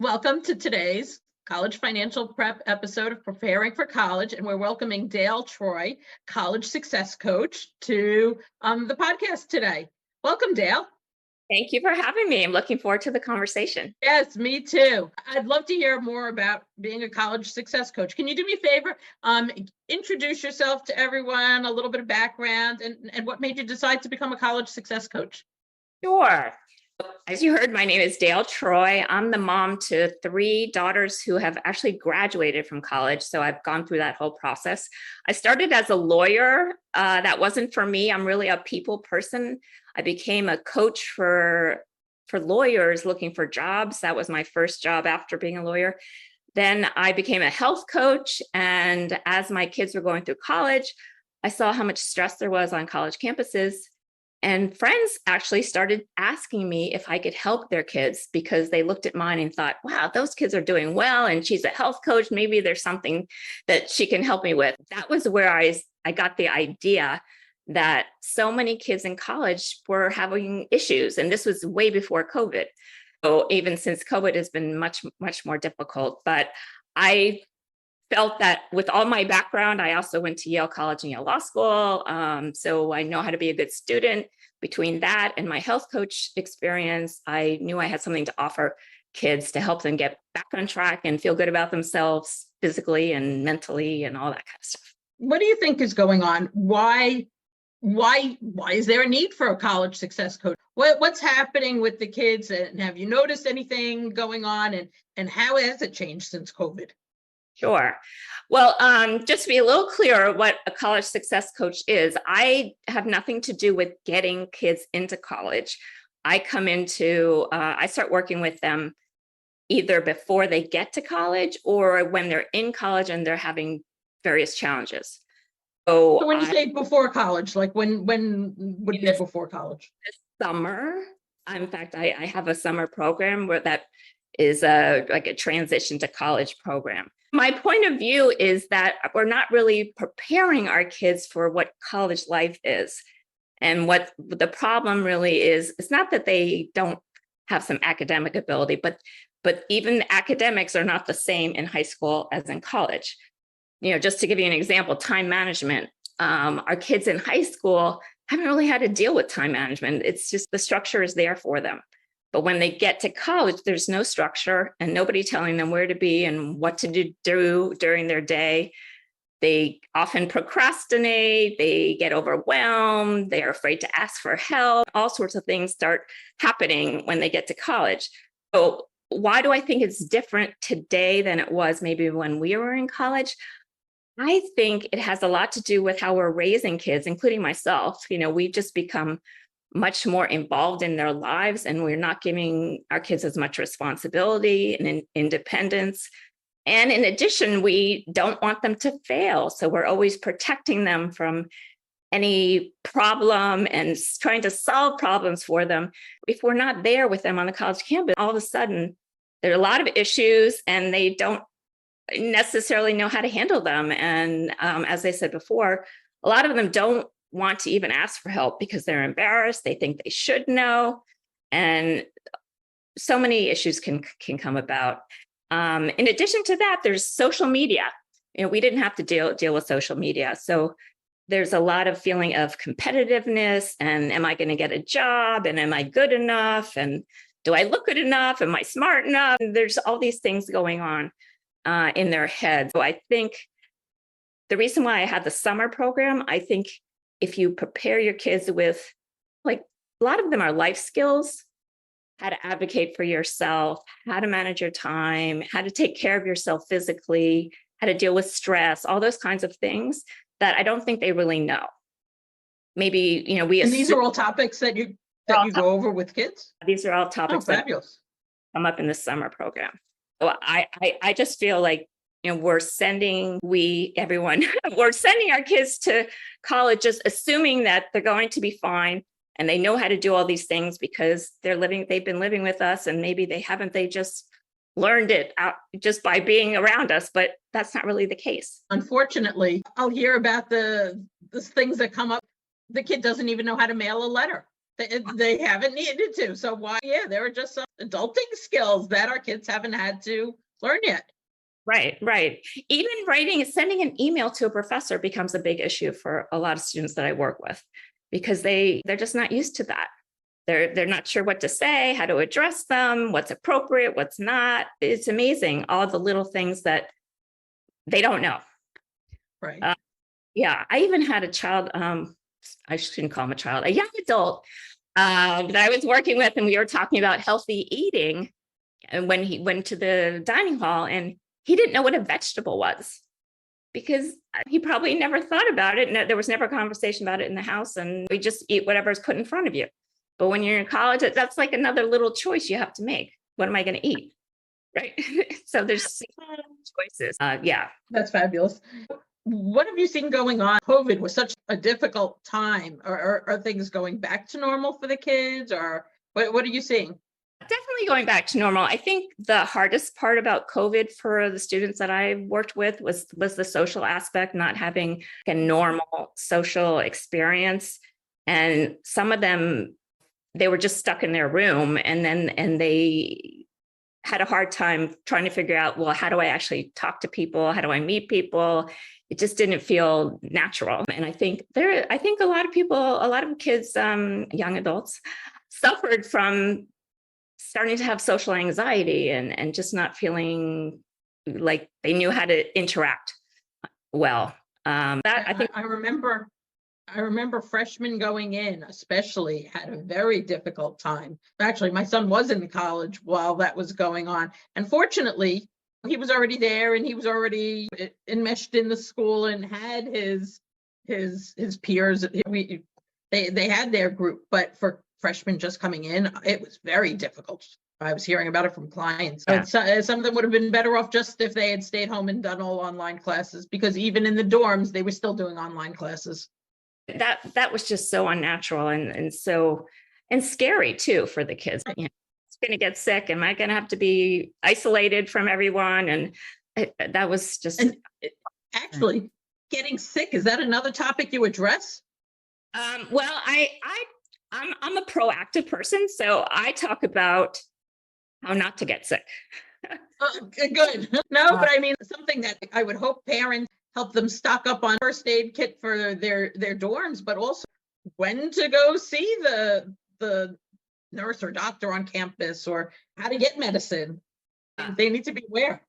Welcome to today's College Financial Prep episode of Preparing for College, and we're welcoming Dale Troy, College Success Coach, to the podcast today. Welcome, Dale. Thank you for having me. I'm looking forward to the conversation. Yes, me too. I'd love to hear more about being a college success coach. Can you do me a favor? Introduce yourself to everyone, a little bit of background, and what made you decide to become a college success coach? Sure. As you heard, my name is Dale Troy. I'm the mom to 3 daughters who have actually graduated from college. So I've gone through that whole process. I started as a lawyer. That wasn't for me. I'm really a people person. I became a coach for lawyers looking for jobs. That was my first job after being a lawyer. Then I became a health coach. And as my kids were going through college, I saw how much stress there was on college campuses. And friends actually started asking me if I could help their kids because they looked at mine and thought, wow, those kids are doing well. And she's a health coach. Maybe there's something that she can help me with. That was where I got the idea that so many kids in college were having issues. And this was way before COVID. So even since COVID has been much, much more difficult. But I felt that with all my background, I also went to Yale College and Yale Law School. So I know how to be a good student. Between that and my health coach experience, I knew I had something to offer kids to help them get back on track and feel good about themselves physically and mentally and all that kind of stuff. What do you think is going on? Why is there a need for a college success coach? What's happening with the kids? And have you noticed anything going on? And how has it changed since COVID? Sure. Well, just to be a little clearer what a college success coach is, I have nothing to do with getting kids into college. I start working with them either before they get to college or when they're in college and they're having various challenges. So when you say before college, like when would be before college? This summer. In fact, I have a summer program where that is like a transition to college program. My point of view is that we're not really preparing our kids for what college life is. And what the problem really is, it's not that they don't have some academic ability, but even academics are not the same in high school as in college. Just to give you an example, time management. Our kids in high school haven't really had to deal with time management. It's just the structure is there for them. But when they get to college, there's no structure and nobody telling them where to be and what to do during their day. They often procrastinate, they get overwhelmed, they're afraid to ask for help. All sorts of things start happening when they get to college. So why do I think it's different today than it was maybe when we were in college? I think it has a lot to do with how we're raising kids, including myself. We've just become much more involved in their lives, and we're not giving our kids as much responsibility and independence. And in addition, we don't want them to fail. So we're always protecting them from any problem and trying to solve problems for them. If we're not there with them on the college campus, all of a sudden, there are a lot of issues and they don't necessarily know how to handle them. And as I said before, a lot of them don't want to even ask for help because they're embarrassed. They think they should know. And so many issues can come about. In addition to that, there's social media. We didn't have to deal with social media. So there's a lot of feeling of competitiveness and am I going to get a job? And am I good enough? And do I look good enough? Am I smart enough? And there's all these things going on in their heads. So I think the reason why I had the summer program, I think if you prepare your kids with, like, a lot of them are life skills, how to advocate for yourself, how to manage your time, how to take care of yourself physically, how to deal with stress, all those kinds of things that I don't think they really know. Maybe, and these are all topics that you go over with kids? These are all topics that come up in the summer program. So I just feel like, we're sending our kids to college just assuming that they're going to be fine and they know how to do all these things because they've been living with us, and maybe they haven't, they just learned it out just by being around us, but that's not really the case. Unfortunately, I'll hear about the things that come up. The kid doesn't even know how to mail a letter. They haven't needed to. So why? Yeah, there are just some adulting skills that our kids haven't had to learn yet. Right, right. Even sending an email to a professor becomes a big issue for a lot of students that I work with because they're just not used to that. They're not sure what to say, how to address them, what's appropriate, what's not. It's amazing all the little things that they don't know. Right. Yeah, I even had a child, I shouldn't call him a child, a young adult that I was working with, and we were talking about healthy eating. And when he went to the dining hall, and he didn't know what a vegetable was because he probably never thought about it. And there was never a conversation about it in the house. And we just eat whatever's put in front of you. But when you're in college, that's like another little choice you have to make. What am I going to eat? Right. So there's choices. Yeah. That's fabulous. What have you seen going on? COVID was such a difficult time. Are things going back to normal for the kids, or what are you seeing? Definitely going back to normal. I think the hardest part about COVID for the students that I worked with was the social aspect, not having a normal social experience. And some of them, they were just stuck in their room, and they had a hard time trying to figure out, well, how do I actually talk to people? How do I meet people? It just didn't feel natural. And I think a lot of kids, young adults, suffered from starting to have social anxiety and just not feeling like they knew how to interact well. I remember freshmen going in, especially, had a very difficult time. Actually, my son was in college while that was going on. And fortunately, he was already there and he was already enmeshed in the school and had his peers. They had their group, but for freshmen just coming in, it was very difficult. I was hearing about it from clients. Yeah. Some of them would have been better off just if they had stayed home and done all online classes, because even in the dorms, they were still doing online classes. That was just so unnatural and scary too for the kids. You know, it's going to get sick. Am I going to have to be isolated from everyone? And that was just. And actually, getting sick, is that another topic you address? Well, I'm a proactive person, so I talk about how not to get sick. Good. No, but I mean, something that I would hope parents help them stock up on first aid kit for their dorms, but also when to go see the nurse or doctor on campus, or how to get medicine. They need to be aware.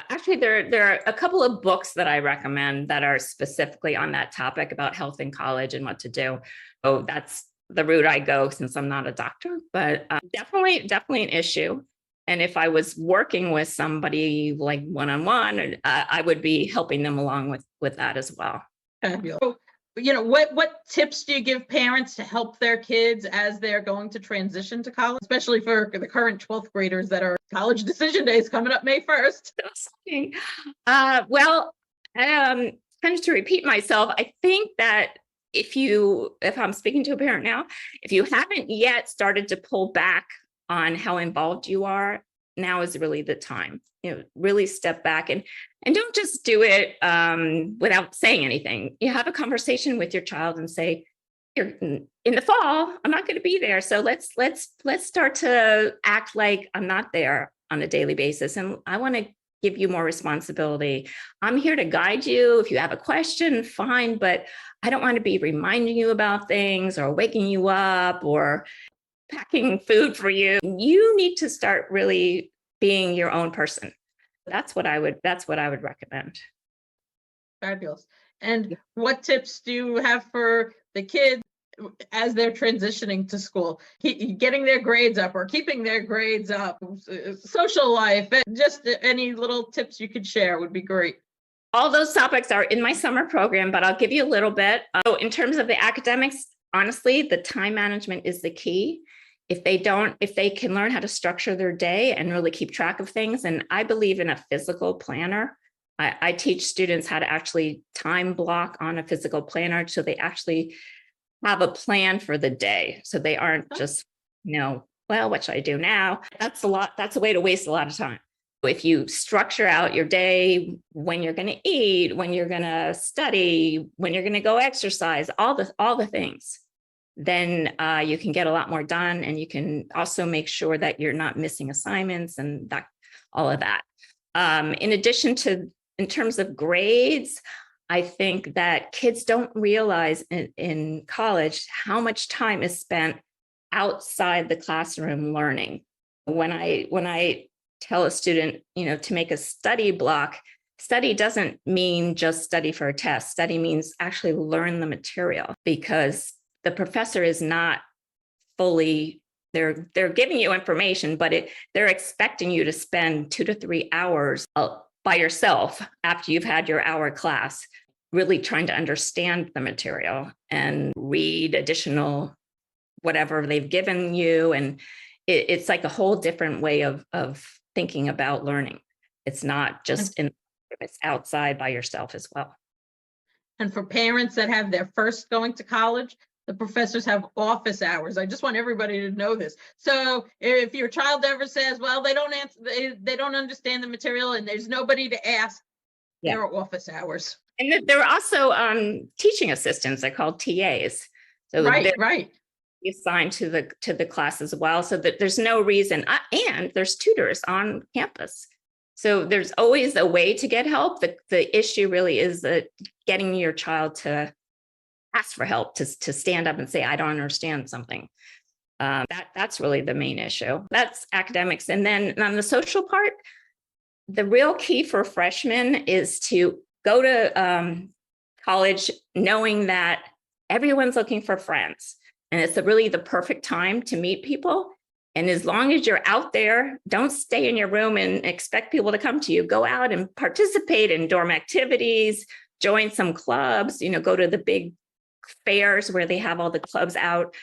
Actually, there are a couple of books that I recommend that are specifically on that topic about health in college and what to do. So that's the route I go since I'm not a doctor, but definitely an issue. And if I was working with somebody like one-on-one, I would be helping them along with that as well. Fabulous. So, what tips do you give parents to help their kids as they're going to transition to college, especially for the current 12th graders that are college decision days coming up May 1st? Well, kind of to repeat myself, I think that if I'm speaking to a parent now, if you haven't yet started to pull back on how involved you are, now is really the time. Really step back and don't just do it without saying anything. You have a conversation with your child and say, in the fall, I'm not going to be there. So let's start to act like I'm not there on a daily basis. And I want to give you more responsibility. I'm here to guide you. If you have a question, fine, but I don't want to be reminding you about things or waking you up or packing food for you. You need to start really being your own person. That's what I would recommend. Fabulous. And what tips do you have for the kids as they're transitioning to school, getting their grades up or keeping their grades up, social life, just any little tips you could share would be great. All those topics are in my summer program, but I'll give you a little bit. So in terms of the academics, honestly, the time management is the key. If they can learn how to structure their day and really keep track of things, and I believe in a physical planner. I teach students how to actually time block on a physical planner so they actually have a plan for the day. So they aren't just, well, what should I do now? That's a way to waste a lot of time. If you structure out your day, when you're going to eat, when you're going to study, when you're going to go exercise, all the things, then you can get a lot more done, and you can also make sure that you're not missing assignments and that all of that. In addition to, in terms of grades, I think that kids don't realize in college how much time is spent outside the classroom learning. When I tell a student, to make a study block, study doesn't mean just study for a test. Study means actually learn the material, because the professor is not fully, they're giving you information, but they're expecting you to spend 2 to 3 hours by yourself after you've had your hour class, really trying to understand the material and read additional whatever they've given you. And it's like a whole different way of thinking about learning. It's not just it's outside by yourself as well. And for parents that have their first going to college, the professors have office hours. I just want everybody to know this. So if your child ever says, well, they don't answer, they don't understand the material and there's nobody to ask, there are office hours. And there are also teaching assistants. They're called TAs. So right. Assigned to the class as well, so that there's no reason. And there's tutors on campus. So there's always a way to get help. The issue really is that getting your child to ask for help, to stand up and say, I don't understand something. That's really the main issue. That's academics. And then on the social part, the real key for freshmen is to go to college knowing that everyone's looking for friends. And it's really the perfect time to meet people. And as long as you're out there, don't stay in your room and expect people to come to you. Go out and participate in dorm activities, join some clubs, go to the big fairs where they have all the clubs out,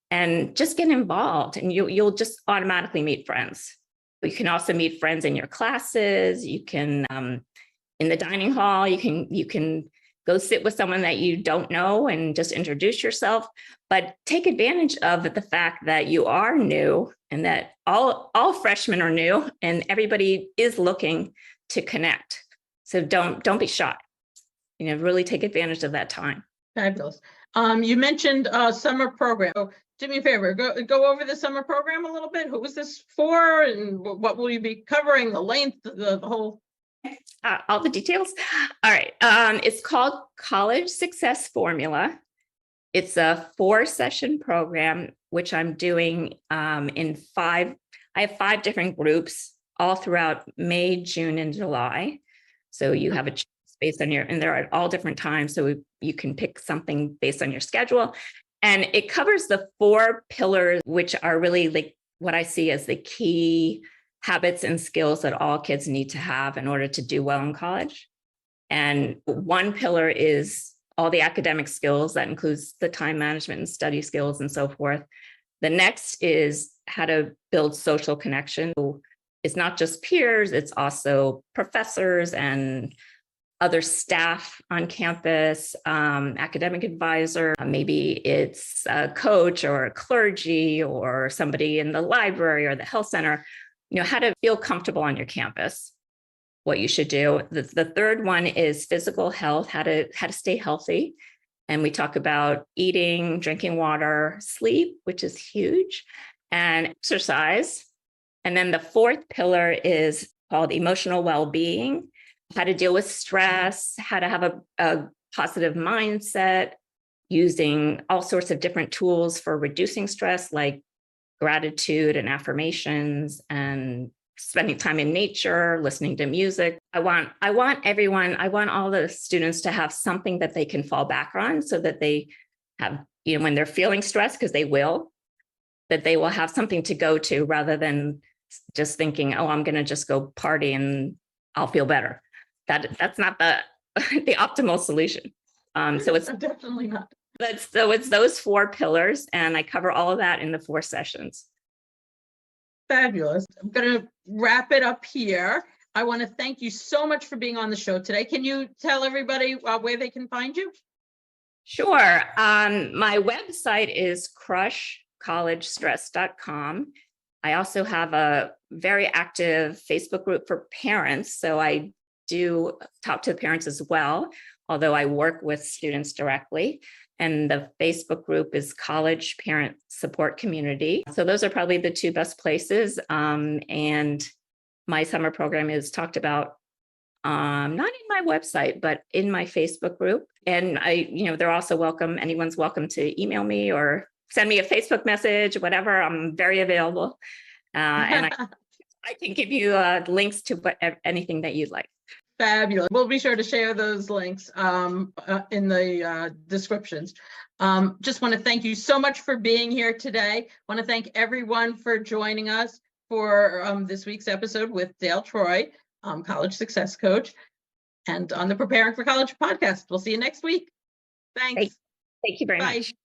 and just get involved, and you'll just automatically meet friends. You can also meet friends in your classes. You can in the dining hall, you can go sit with someone that you don't know and just introduce yourself, but take advantage of the fact that you are new and that all freshmen are new and everybody is looking to connect. So don't be shy. Really take advantage of that time. Fabulous. You mentioned summer program. So do me a favor, go over the summer program a little bit. Who was this for, and what will you be covering? The length, the whole. All the details. All right. It's called College Success Formula. It's a 4-session program, which I'm doing in 5. I have 5 different groups all throughout May, June, and July. So you have a choice based on and they're at all different times. So you can pick something based on your schedule. And it covers the 4 pillars, which are really like what I see as the key habits and skills that all kids need to have in order to do well in college. And one pillar is all the academic skills. That includes the time management and study skills and so forth. The next is how to build social connection. It's not just peers, it's also professors and other staff on campus, academic advisor, maybe it's a coach or a clergy or somebody in the library or the health center, how to feel comfortable on your campus, what you should do. The third one is physical health, how to stay healthy. And we talk about eating, drinking water, sleep, which is huge, and exercise. And then the 4th pillar is called emotional well-being, how to deal with stress, how to have a positive mindset, using all sorts of different tools for reducing stress, like gratitude and affirmations, and spending time in nature, listening to music. I want all the students to have something that they can fall back on, so that they have, when they're feeling stressed, because they will, that they will have something to go to rather than just thinking, oh, I'm going to just go party and I'll feel better. That's not the optimal solution. So it's definitely not. So it's those 4 pillars, and I cover all of that in the 4 sessions. Fabulous. I'm going to wrap it up here. I want to thank you so much for being on the show today. Can you tell everybody where they can find you? Sure. My website is crushcollegestress.com. I also have a very active Facebook group for parents. So I do talk to the parents as well, although I work with students directly. and the Facebook group is College Parent Support Community. So those are probably the two best places. And my summer program is talked about not in my website, but in my Facebook group. And they're also welcome. Anyone's welcome to email me or send me a Facebook message, whatever. I'm very available. And I can give you links to anything that you'd like. Fabulous. We'll be sure to share those links in the descriptions. Just want to thank you so much for being here today. Want to thank everyone for joining us for this week's episode with Dale Troy, College Success Coach, and on the Preparing for College podcast. We'll see you next week. Thanks. Thank you very much.